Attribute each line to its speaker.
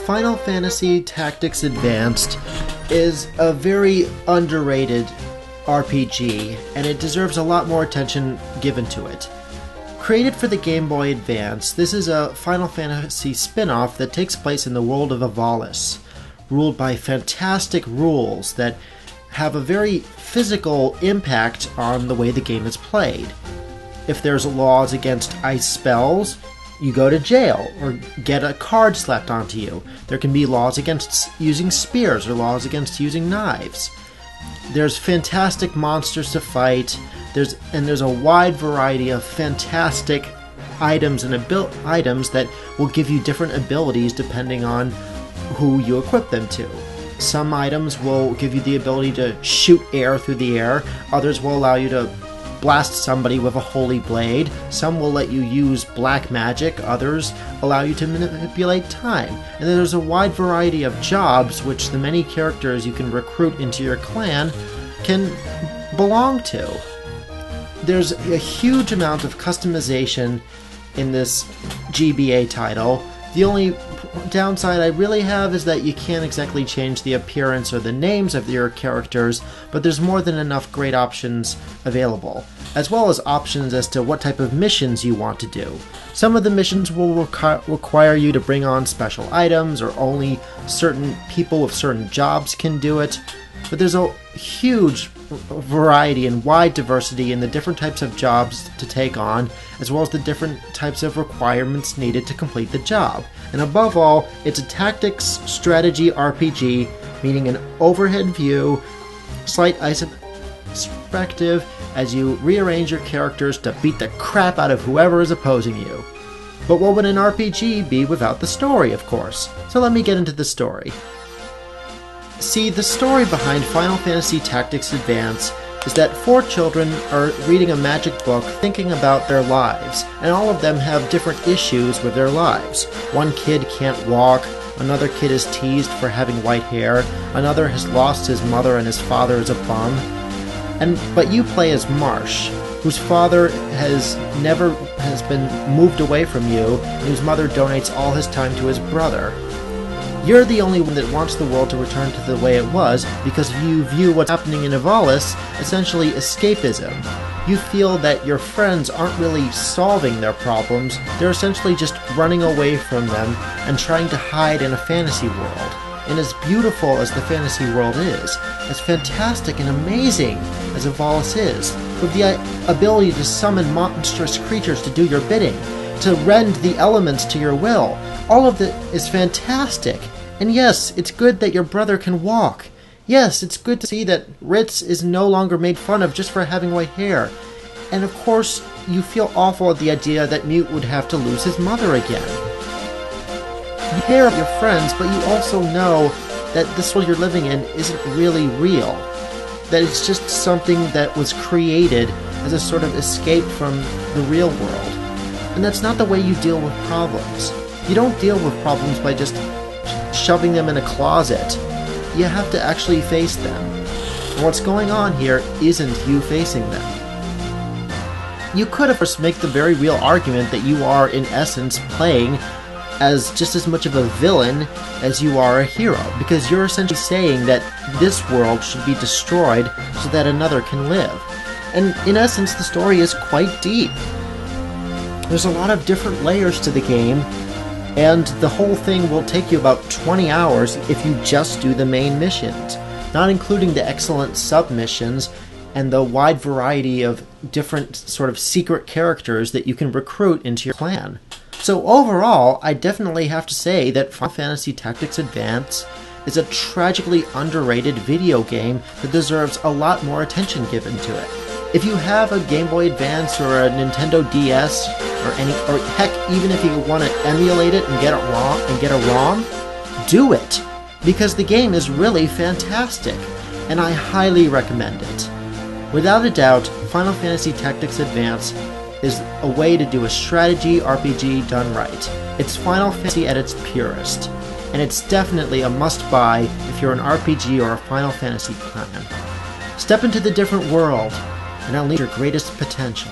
Speaker 1: Final Fantasy Tactics Advanced is a very underrated RPG, and it deserves a lot more attention given to it. Created for the Game Boy Advance, this is a Final Fantasy spin-off that takes place in the world of Avalis, ruled by fantastic rules that have a very physical impact on the way the game is played. If there's laws against ice spells, you go to jail or get a card slapped onto you. There can be laws against using spears or laws against using knives. There's fantastic monsters to fight. There's a wide variety of fantastic items and items that will give you different abilities depending on who you equip them to. Some items will give you the ability to shoot air through the air. Others will allow you to blast somebody with a holy blade. Some will let you use black magic. Others allow you to manipulate time. And then there's a wide variety of jobs which the many characters you can recruit into your clan can belong to. There's a huge amount of customization in this GBA title. The only downside I really have is that you can't exactly change the appearance or the names of your characters, but there's more than enough great options available, as well as options as to what type of missions you want to do. Some of the missions will require you to bring on special items, or only certain people with certain jobs can do it, but there's a huge variety and wide diversity in the different types of jobs to take on, as well as the different types of requirements needed to complete the job. And above all, it's a tactics strategy RPG, meaning an overhead view, slight perspective as you rearrange your characters to beat the crap out of whoever is opposing you. But what would an RPG be without the story, of course? So let me get into the story. See, the story behind Final Fantasy Tactics Advance is that 4 children are reading a magic book thinking about their lives, and all of them have different issues with their lives. One kid can't walk, another kid is teased for having white hair, another has lost his mother and his father is a bum. But you play as Marsh, whose father has been moved away from you, and whose mother donates all his time to his brother. You're the only one that wants the world to return to the way it was because you view what's happening in Avalis essentially escapism. You feel that your friends aren't really solving their problems, they're essentially just running away from them and trying to hide in a fantasy world. And as beautiful as the fantasy world is, as fantastic and amazing as Avalis is, with the ability to summon monstrous creatures to do your bidding, to rend the elements to your will, all of it is fantastic. And yes, it's good that your brother can walk. Yes, it's good to see that Ritz is no longer made fun of just for having white hair. And of course, you feel awful at the idea that Mute would have to lose his mother again. You care of your friends, but you also know that this world you're living in isn't really real. That it's just something that was created as a sort of escape from the real world. And that's not the way you deal with problems. You don't deal with problems by just shoving them in a closet. You have to actually face them. And what's going on here isn't you facing them. You could, of course, make the very real argument that you are, in essence, playing as just as much of a villain as you are a hero, because you're essentially saying that this world should be destroyed so that another can live. And in essence, the story is quite deep. There's a lot of different layers to the game, and the whole thing will take you about 20 hours if you just do the main missions, not including the excellent sub-missions and the wide variety of different sort of secret characters that you can recruit into your clan. So overall, I definitely have to say that Final Fantasy Tactics Advance is a tragically underrated video game that deserves a lot more attention given to it. If you have a Game Boy Advance or a Nintendo DS or heck, even if you want to emulate it and get a ROM, do it, because the game is really fantastic, and I highly recommend it. Without a doubt, Final Fantasy Tactics Advance is a way to do a strategy RPG done right. It's Final Fantasy at its purest, and it's definitely a must-buy if you're an RPG or a Final Fantasy fan. Step into the different world and unleash your greatest potential.